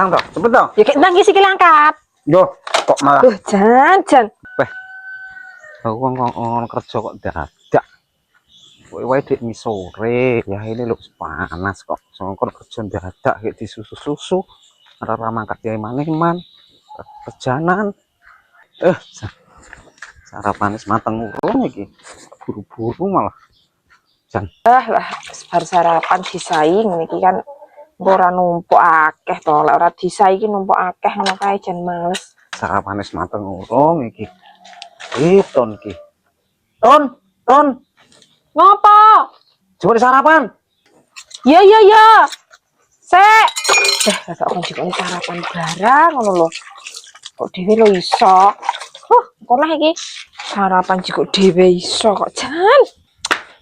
Toh, cepet toh. Ya kayak nangis sih angkat. Yo, kok malah. Jan. Weh, aku ngomong kerja kok dadak. Wae dik mi sore, ya ini lho panas kok. Songkon kerja dadak kayak disusu-susu. Ora mangkat kiai man. Kejanan. Sarapan wis mateng urung iki. Buru-buru malah. Jan. Lah, bar sarapan disaing niki kan ora numpuk akeh to. Lek ora disaiki numpuk akeh ngono kae jan males. Sarapan wis mateng urung iki. Ton iki. Ton. Ngopo? Coba sarapan. Ya. Sek. Kagak kon jikone sarapan barang ngono lho. Kok dhewe lo iso. Kok lah iki. Sarapan jiko dhewe iso kok jan.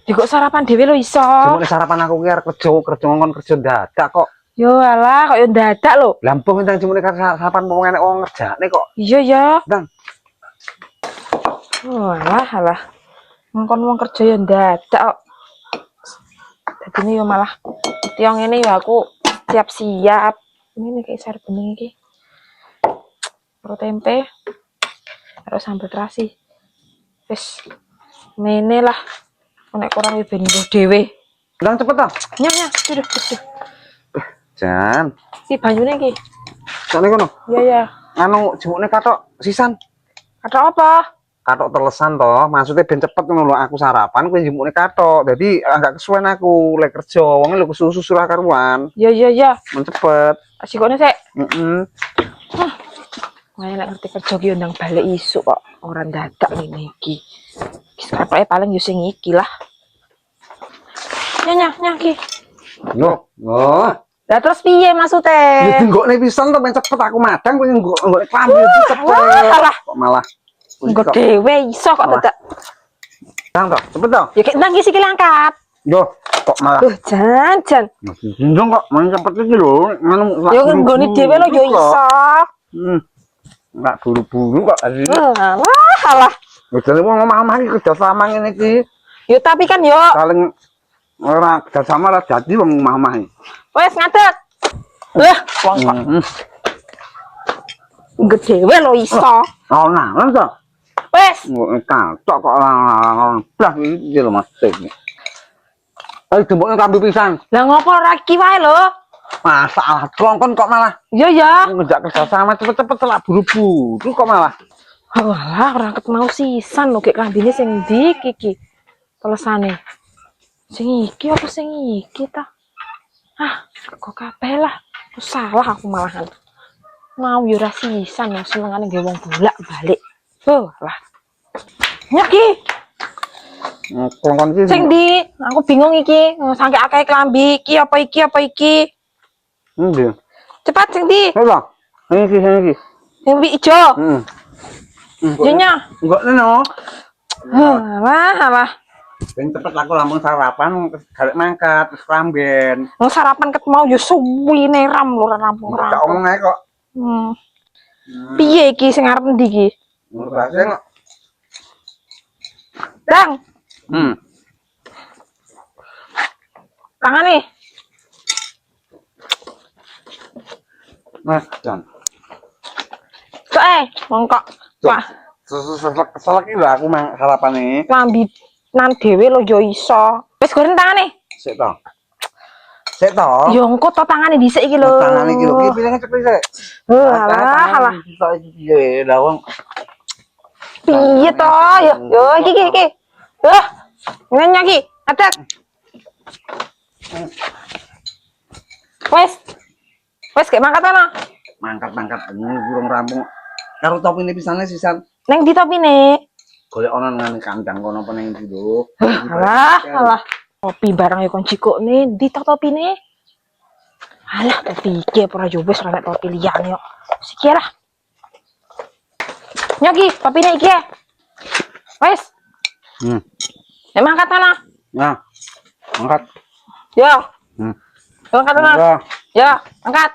Jiko sarapan dhewe lo iso. Coba sarapan aku ki arep kerja ngon kerja dadak kok. Yo alah kok yo dadak lho. Lampung entang cuma sarapan mau enek wong ngerjane kok. Iya ya. Ndang. Alah. Ngkon wong kerja yo dadak kok. Dadine yo malah tiang ngene yo aku siap-siap. Ini kayak sar bening iki. Karo tempe. Karo sambal terasi. Wis mene lah. Nek kurang ben mbuh dhewe. Ndang cepet toh. Nyah. Duh. Jan. Si banyune iki. Soale kono. Iya. Anu jemukne katok sisan. Katok apa? Katok telesan toh, maksudnya ben cepet ngono lho aku sarapan kowe jemukne katok. Dadi agak kesuwen aku lek kerja, wong lho kesusu surah karuan. Iya. Men cepet. Asikone sik. Heeh. Wah, nek ngerti kerja ki ndang balik isuk kok. Ora dadak ngene iki. Wis katoke paling yo sing iki lah. Nyah ki. Yo. Lah terus piye maksudnya? Ya nggokne pisan to ben cepet aku madang kowe nggokne klambi cepet. Alah. Kok malah Engko dhewe iso kok dadak. Ndang toh, cepet toh. Ya kayak nangis iki angkat. Yo, kok malah. Jan. Ndang kok main cepet iki lho. Anu. Yo nggone dhewe lo yo iso. Enggak buru-buru kok. Alah. Bedane wong omah-omah iki kerja sama ngene iki. Yo tapi kan yo. Saling ora kerja sama ora dadi wong omah-omah iki. Wes ngadeg. Lah, wong kok. Gedhewe lo iso. Oh, nah, to. Wes. Katok kok blas iki lho Mas. Ayo jembokne kambi pisan. Lah ngopo ora iki wae lho? Masalah kon kok malah. Iya ya. Ngejak kerja sama cepet-cepet telak buru-buru kok malah. Walah, ora ket mau sisan lho gek klambine sing ndi iki. Telesane. Sing iki apa sing iki ta? Kok kabeh lah. Salah aku malahan. Mau yo ora sisan yo senengane nggawe wong bolak-balik. Lah. Nyaki. Kon iki Sing ndi? Aku bingung iki. Saking akeh klambi iki apa iki? Ndi? Cepat sing ndi? Lha. Iki. Sing ijo. Heeh. Nya. Enggak no. Alah. Ben cepet aku lamun sarapan galek mangkat wis klamben. Wong sarapan ket mau yo suwine ram lho rampung. Tak omong ae kok. Piye iki sing arep ndi iki? Bahasa kok. Dang. Tangane. Nah, Jan. Mongkok. Wah, Selek iki lho aku mang sarapane. klambi nan dhewe lho yo iso. Wis goreng tangane. Sik to. Yo engko to tangane dhisik iki lho. Tangane iki lho, iki piringe cepet sik. Alah. Iso iki piye lah wong. Piye to? Yo iki. Nanya iki, atek. Wes kayak mangkat ana. Mangkat ini burung rampung. Karo topine pisane sisan. Neng di topine. Golek ana nang kandang kono apa ning ndi lho. Alah. Topi barang ya kon cikokne ndi topine? Alah topi iki ora yo wis ora nek topi liyane kok. Siki lah. Nyaki, topine iki. Wes. Emang kata ana. Nah. Angkat. Yo. Angkat ana. Ya, angkat.